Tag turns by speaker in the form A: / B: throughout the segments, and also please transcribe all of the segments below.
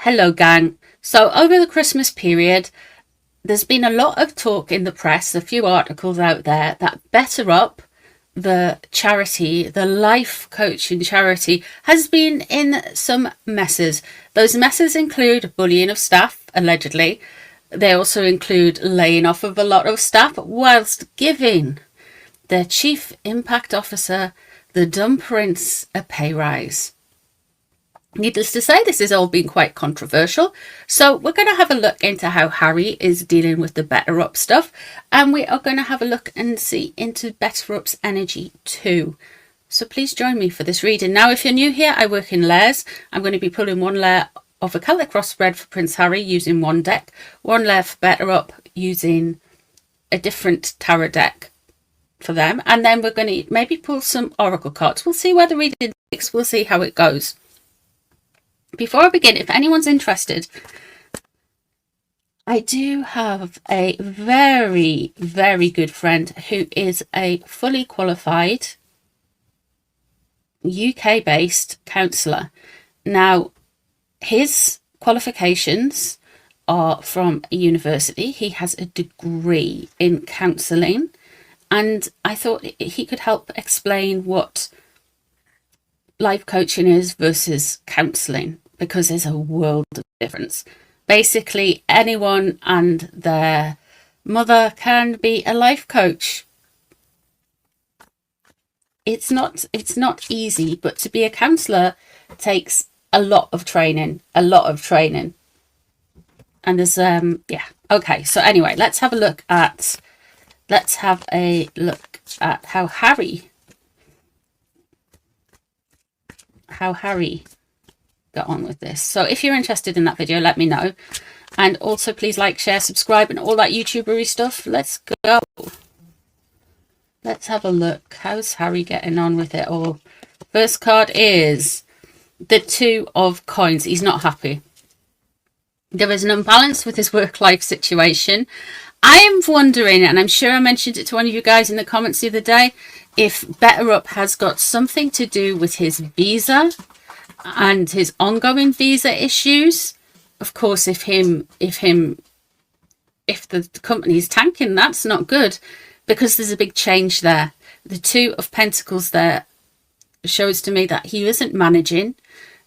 A: Hello gang. So over the Christmas period, there's been a lot of talk in the press, a few articles out there, that BetterUp, the charity, the life coaching charity, has been in some messes. Those messes include bullying of staff, allegedly. They also include laying off of a lot of staff whilst giving their chief impact officer, the dumb prince, a pay rise. Needless to say, this has all been quite controversial. So we're going to have a look into how Harry is dealing with the BetterUp stuff. And we are going to have a look and see into BetterUp's energy too. So please join me for this reading. Now, if you're new here, I work in layers. I'm going to be pulling one layer of a Celtic cross spread for Prince Harry using one deck. One layer for BetterUp using a different tarot deck for them. And then we're going to maybe pull some oracle cards. We'll see where the reading takes. We'll see how it goes. Before I begin, if anyone's interested, I do have a very, very good friend who is a fully qualified UK-based counsellor. Now, his qualifications are from a university. He has a degree in counselling, and I thought he could help explain what life coaching is versus counselling, because there's a world of difference. Basically, anyone and their mother can be a life coach. It's not easy, but to be a counsellor takes a lot of training, And there's okay. So anyway, let's have a look at how Harry got on with this. So if you're interested in that video, let me know. And also please like, share, subscribe and all that YouTubery stuff. Let's go. Let's have a look. How's Harry getting on with it all? First card is the Two of Coins. He's not happy. There is an imbalance with his work-life situation. I am wondering, and I'm sure I mentioned it to one of you guys in the comments the other day, if BetterUp has got something to do with his visa and his ongoing visa issues. Of course, if the company is tanking, that's not good, because there's a big change there. The Two of Pentacles there shows to me that he isn't managing,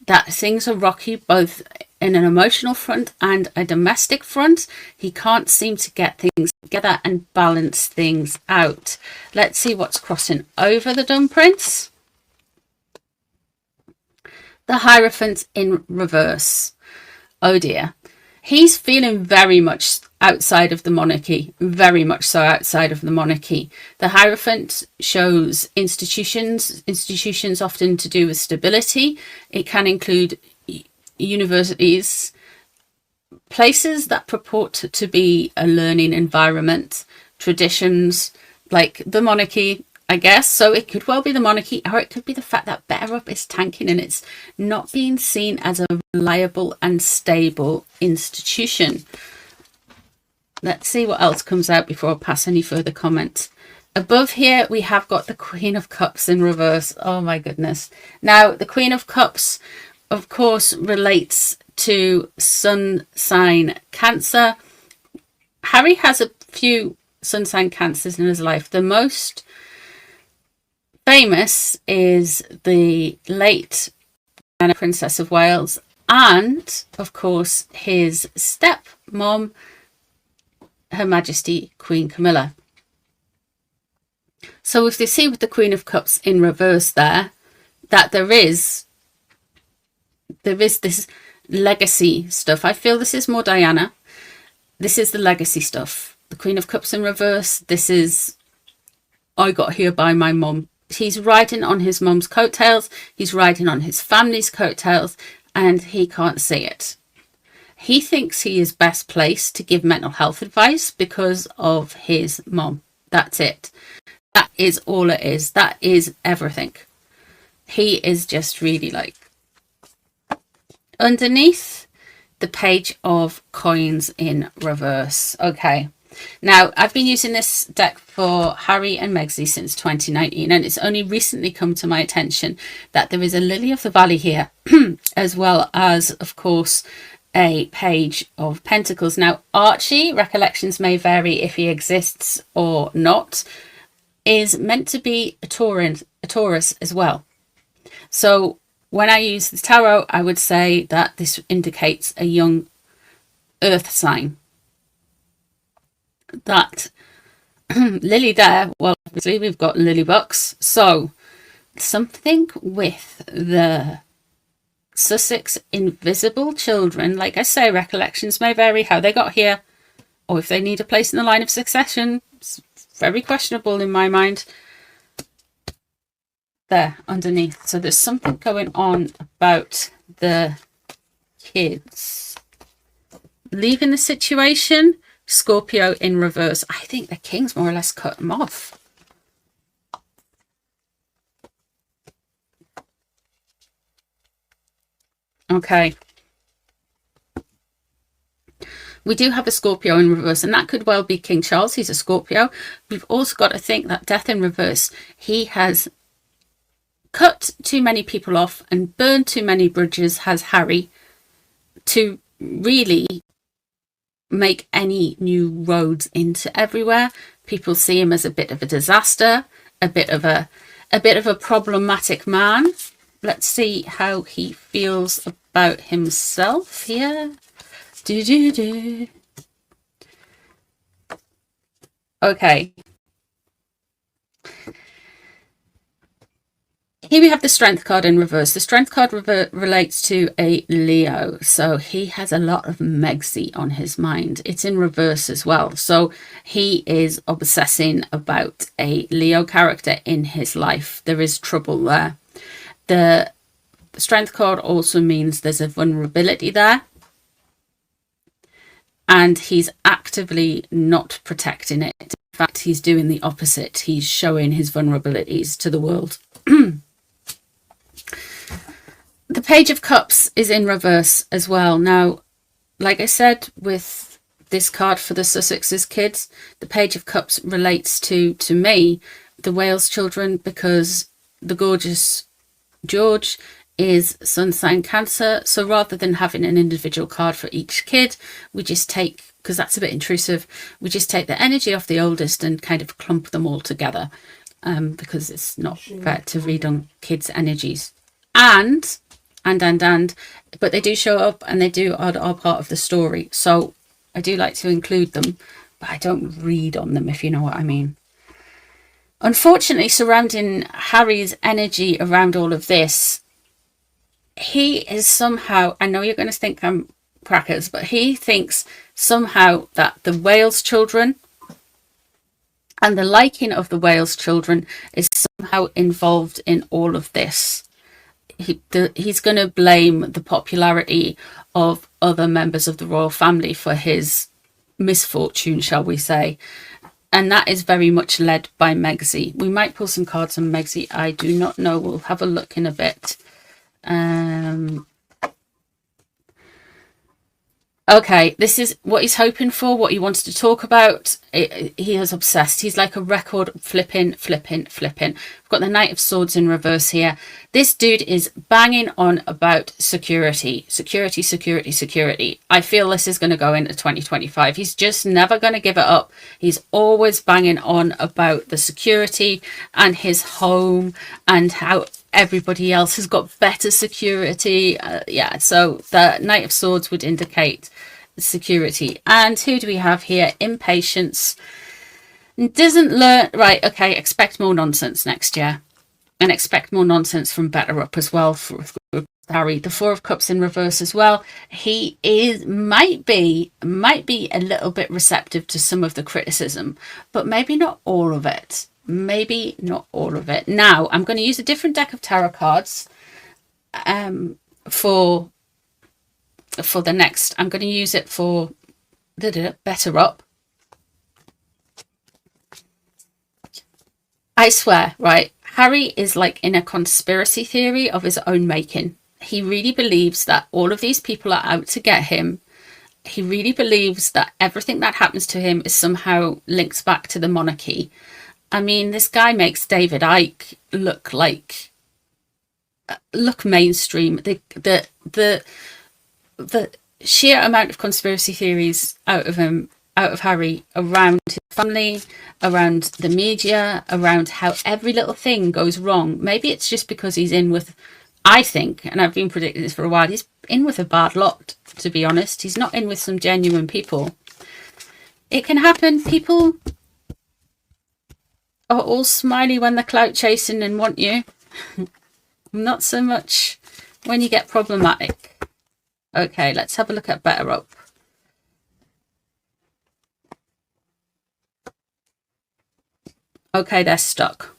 A: that things are rocky both in an emotional front and a domestic front. He can't seem to get things together and balance things out. Let's see what's crossing over the Dumb Prince. The Hierophant in reverse. Oh dear. He's feeling very much outside of the monarchy. Very much so outside of the monarchy. The Hierophant shows institutions. Institutions often to do with stability. It can include universities, places that purport to be a learning environment, traditions, like the monarchy, I guess. So it could well be the monarchy, or it could be the fact that BetterUp is tanking and it's not being seen as a reliable and stable institution. Let's see what else comes out before I pass any further comment. Above here, we have got the Queen of Cups in reverse. Oh my goodness. Now, the Queen of Cups, of course, relates to sun sign Cancer. Harry has a few sun sign Cancers in his life. The most famous is the late Diana, Princess of Wales, and of course his stepmom, Her Majesty Queen Camilla. So if you see with the Queen of Cups in reverse there, that there is this legacy stuff. I feel this is more Diana. This is the legacy stuff. The Queen of Cups in reverse. This is, I got here by my mum. He's riding on his mum's coattails. He's riding on his family's coattails, and he can't see it. He thinks he is best placed to give mental health advice because of his mum. That's it. That is all it is. That is everything. He is just really like... Underneath, the Page of Coins in reverse. Okay. Now, I've been using this deck for Harry and Megzy since 2019, and it's only recently come to my attention that there is a Lily of the Valley here, as well as, of course, a page of pentacles. Now, Archie, recollections may vary if he exists or not, is meant to be a Taurus as well. So when I use the tarot, I would say that this indicates a young earth sign. That Lily there, well, obviously we've got Lily Bucks. So something with the Sussex invisible children. Like I say, recollections may vary how they got here, or if they need a place in the line of succession. It's very questionable in my mind. There, underneath. So there's something going on about the kids leaving the situation. Scorpio in reverse. I think the king's more or less cut them off. Okay. We do have a Scorpio in reverse, and that could well be King Charles. He's a Scorpio. We've also got to think that Death in reverse, he has cut too many people off and burned too many bridges, has Harry, to really make any new roads into everywhere. People see him as a bit of a disaster, a bit of a problematic man. Let's see how he feels about himself here. Okay. Here we have the Strength card in reverse. The Strength card relates to a Leo. So he has a lot of Megsy on his mind. It's in reverse as well. So he is obsessing about a Leo character in his life. There is trouble there. The Strength card also means there's a vulnerability there. And he's actively not protecting it. In fact, he's doing the opposite. He's showing his vulnerabilities to the world. The Page of Cups is in reverse as well. Now, like I said, with this card for the Sussex's kids, the Page of Cups relates to me, the Wales children, because the gorgeous George is sun sign Cancer. So rather than having an individual card for each kid, we just take, because that's a bit intrusive, we just take the energy off the oldest and kind of clump them all together, because it's not fair to read on kids' energies. But they do show up and they are part of the story. So I do like to include them, but I don't read on them, if you know what I mean. Unfortunately, surrounding Harry's energy around all of this, he is somehow, I know you're going to think I'm crackers, but he thinks somehow that the Wales children and the liking of the Wales children is somehow involved in all of this. He's going to blame the popularity of other members of the royal family for his misfortune, shall we say. And that is very much led by Megsy. We might pull some cards on Megsy. I do not know. We'll have a look in a bit. Okay, this is what he's hoping for, what he wanted to talk about. He is obsessed. He's like a record flipping. We've got the Knight of Swords in reverse here. This dude is banging on about security. I feel this is going to go into 2025. He's just never going to give it up. He's always banging on about the security and his home and how everybody else has got better security. So the Knight of Swords would indicate security. And who do we have here? Impatience. Doesn't learn. Right, okay, expect more nonsense next year. And expect more nonsense from BetterUp as well for Harry. The Four of Cups in reverse as well. He might be a little bit receptive to some of the criticism, but maybe not all of it. Now, I'm going to use a different deck of tarot cards for the next. I'm going to use it for BetterUp. I swear, right? Harry is like in a conspiracy theory of his own making. He really believes that all of these people are out to get him. He really believes that everything that happens to him is somehow linked back to the monarchy. I mean, this guy makes David Icke look mainstream. The sheer amount of conspiracy theories out of Harry, around his family, around the media, around how every little thing goes wrong. Maybe it's just because he's in with, I think, and I've been predicting this for a while, he's in with a bad lot, to be honest. He's not in with some genuine people. It can happen. People are all smiley when they're clout chasing and want you. Not so much when you get problematic. Okay, let's have a look at BetterUp. Okay, they're stuck.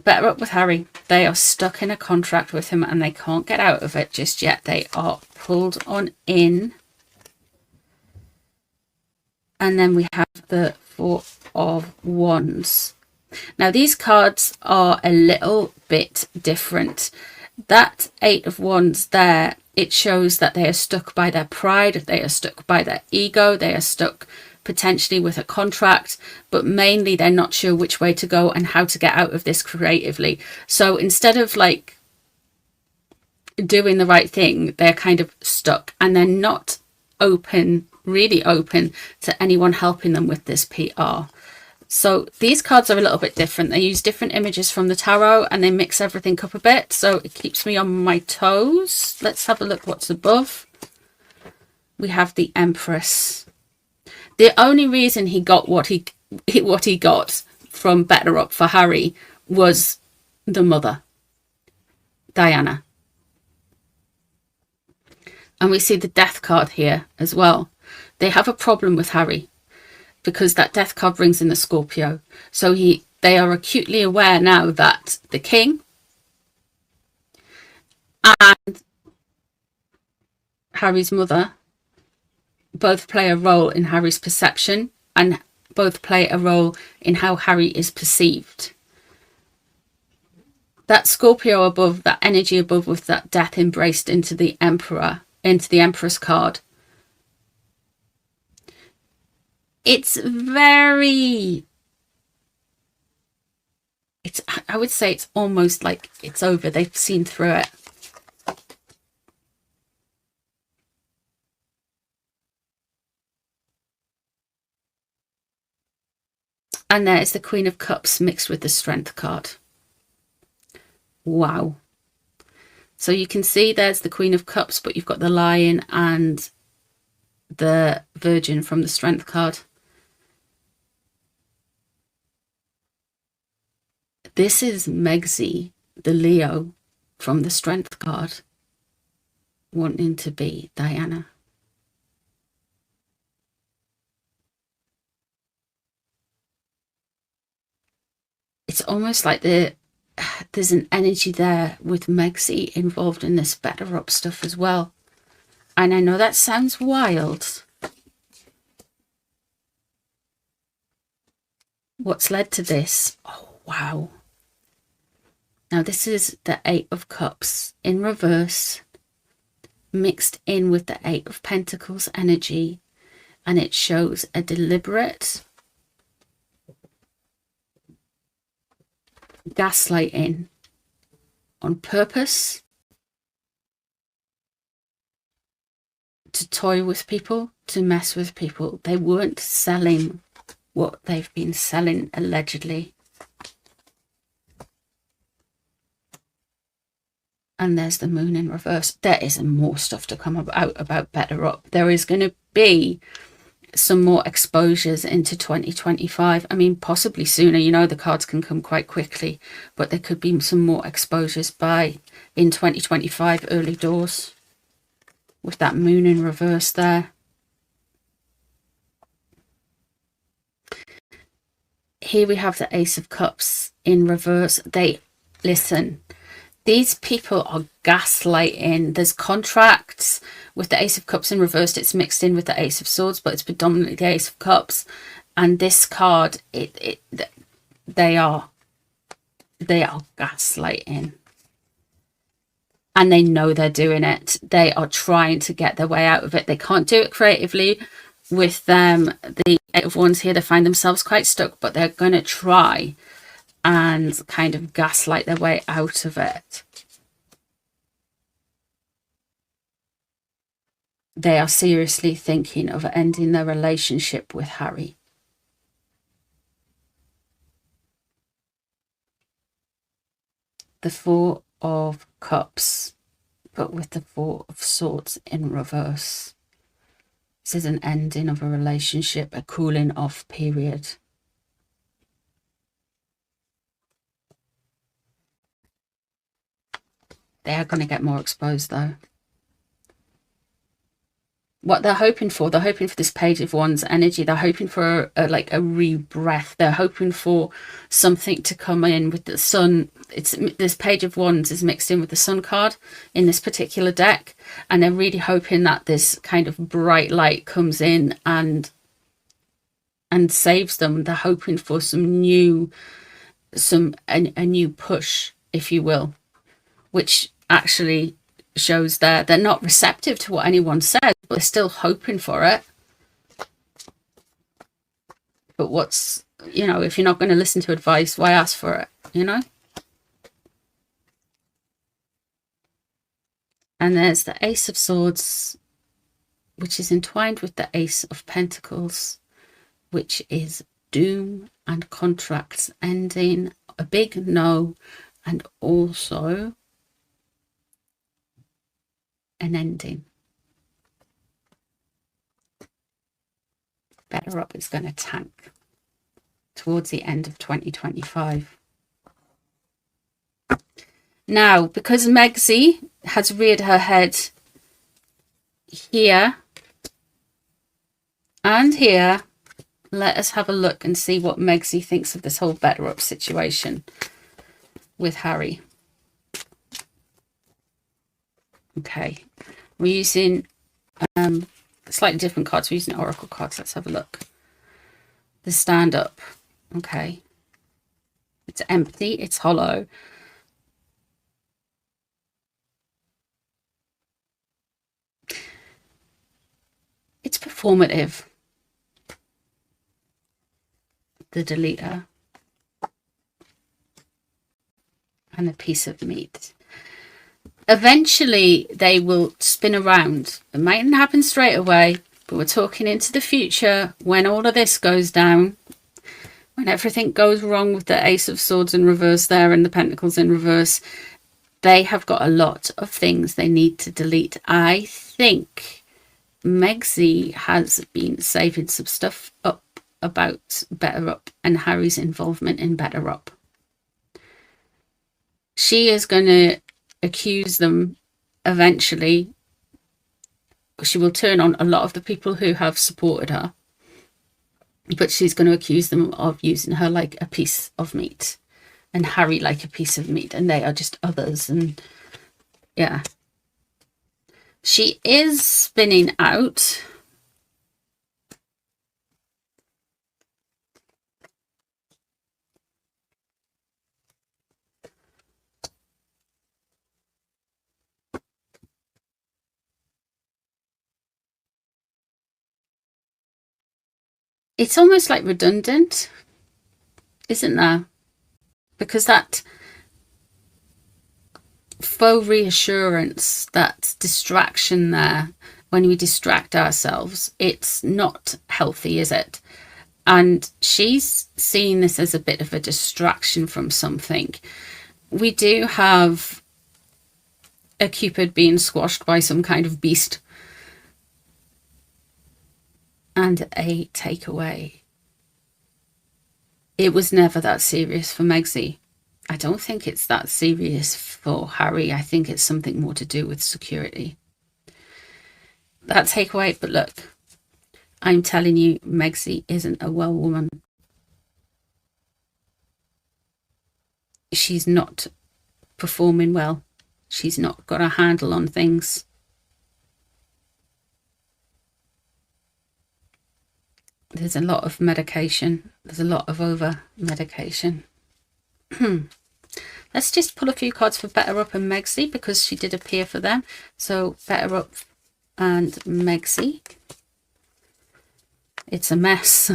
A: BetterUp with Harry. They are stuck in a contract with him and they can't get out of it just yet. They are pulled on in. And then we have the Four of Wands. Now, these cards are a little bit different. That Eight of Wands there, it shows that they are stuck by their pride, they are stuck by their ego, they are stuck potentially with a contract, but mainly they're not sure which way to go and how to get out of this creatively. So instead of like doing the right thing, they're kind of stuck and they're not open, really open to anyone helping them with this PR. So these cards are a little bit different. They use different images from the tarot and they mix everything up a bit, so it keeps me on my toes. Let's have a look what's above. We have the Empress. The only reason he got what he got from BetterUp for Harry was the mother, Diana. And we see the Death card here as well. They have a problem with Harry because that Death card brings in the Scorpio. So they are acutely aware now that the King and Harry's mother both play a role in Harry's perception and both play a role in how Harry is perceived. That Scorpio above, that energy above with that Death embraced into the Emperor, into the Empress card. It's very, I would say it's almost like it's over. They've seen through it. And there is the Queen of Cups mixed with the Strength card. Wow. So you can see there's the Queen of Cups, but you've got the Lion and the Virgin from the Strength card. This is Megzi, the Leo from the Strength card, wanting to be Diana. It's almost like there's an energy there with Megzi involved in this BetterUp stuff as well. And I know that sounds wild. What's led to this? Oh, wow. Now this is the Eight of Cups in reverse, mixed in with the Eight of Pentacles energy. And it shows a deliberate gaslighting on purpose to toy with people, to mess with people. They weren't selling what they've been selling allegedly. And there's the Moon in reverse. There is more stuff to come out about BetterUp. There is going to be some more exposures into 2025. I mean, possibly sooner. You know, the cards can come quite quickly, but there could be some more exposures in 2025, early doors, with that Moon in reverse there. Here we have the Ace of Cups in reverse. Listen, these people are gaslighting. There's contracts with the Ace of Cups in reversed. It's mixed in with the Ace of Swords, but it's predominantly the Ace of Cups. And this card, they are gaslighting. And they know they're doing it. They are trying to get their way out of it. They can't do it creatively. With the Eight of Wands here, they find themselves quite stuck, but they're going to try and kind of gaslight their way out of it. they are seriously thinking of ending their relationship with Harry. The Four of Cups, but with the Four of Swords in reverse. This is an ending of a relationship, a cooling off period. They are going to get more exposed, though. What they're hoping for this Page of Wands energy. They're hoping for a rebreath. They're hoping for something to come in with the sun. This Page of Wands is mixed in with the Sun card in this particular deck, and they're really hoping that this kind of bright light comes in and saves them. They're hoping for a new push, if you will, which actually shows they're not receptive to what anyone says, but they're still hoping for it. But what's, if you're not going to listen to advice, why ask for it, And there's the Ace of Swords, which is entwined with the Ace of Pentacles, which is doom and contracts ending, a big no, and also an ending. BetterUp is going to tank towards the end of 2025. Now, because Megzy has reared her head here and here, let us have a look and see what Megzy thinks of this whole BetterUp situation with Harry. Okay, we're using slightly different cards. We're using oracle cards. Let's have a look. The Stand Up. Okay, it's empty, it's hollow. It's performative. The Deleter and a piece of meat. Eventually they will spin around. It mightn't happen straight away, but we're talking into the future when all of this goes down, when everything goes wrong with the Ace of Swords in reverse there and the Pentacles in reverse. They have got a lot of things they need to delete. I think Megzy has been saving some stuff up about BetterUp and Harry's involvement in BetterUp. She is going to accuse them eventually. She will turn on a lot of the people who have supported her, but she's going to accuse them of using her like a piece of meat and Harry like a piece of meat, and they are just others. And yeah, she is spinning out. It's almost like redundant, isn't there? Because that faux reassurance, that distraction there, when we distract ourselves, it's not healthy, is it? And she's seeing this as a bit of a distraction from something. We do have a Cupid being squashed by some kind of beast, and a takeaway. It was never that serious for Megzy. I don't think it's that serious for Harry. I think it's something more to do with security. That takeaway, but look, I'm telling you, Megzy isn't a well woman. She's not performing well. She's not got a handle on things. There's a lot of medication. There's a lot of over medication. Let's just pull a few cards for BetterUp and Megzy, because she did appear for them. So BetterUp and Megzy. It's a mess.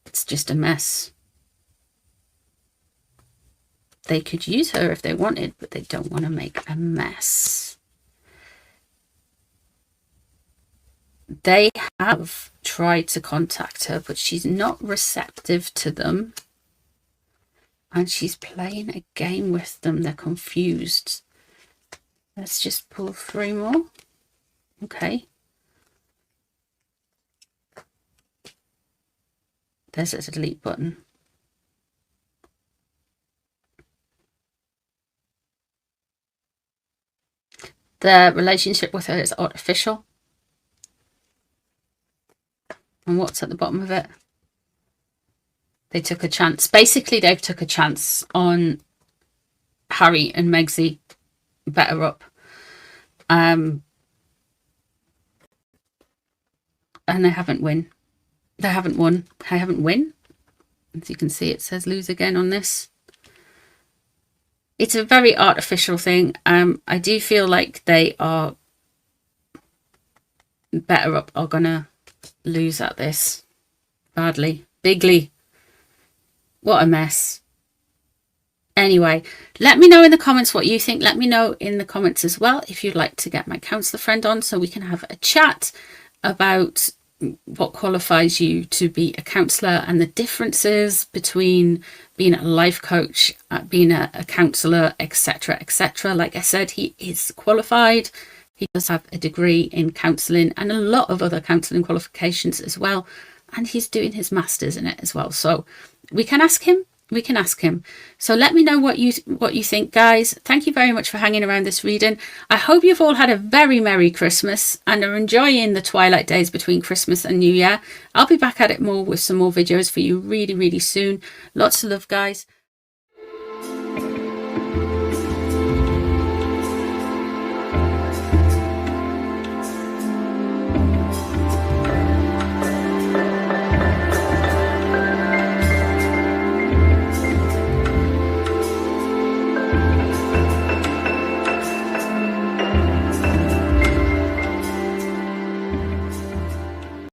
A: It's just a mess. They could use her if they wanted, but they don't want to make a mess. They have tried to contact her, but she's not receptive to them. And she's playing a game with them. They're confused. Let's just pull 3 more. Okay. There's a delete button. The relationship with her is artificial. And what's at the bottom of it? They took a chance. Basically, they took a chance on Harry and Megsy. BetterUp. And they haven't won. They haven't won. I haven't win. As you can see, it says lose again on this. It's a very artificial thing. I do feel like they are BetterUp are gonna lose at this badly, bigly. What a mess. Anyway, let me know in the comments what you think. Let me know in the comments as well if you'd like to get my counsellor friend on so we can have a chat about what qualifies you to be a counsellor and the differences between being a life coach, being a counsellor, etc, etc. Like I said, he is qualified. He does have a degree in counselling and a lot of other counselling qualifications as well. And he's doing his masters in it as well. So we can ask him. We can ask him. So let me know what you think, guys. Thank you very much for hanging around this reading. I hope you've all had a very Merry Christmas and are enjoying the twilight days between Christmas and New Year. I'll be back at it more with some more videos for you really, really soon. Lots of love, guys.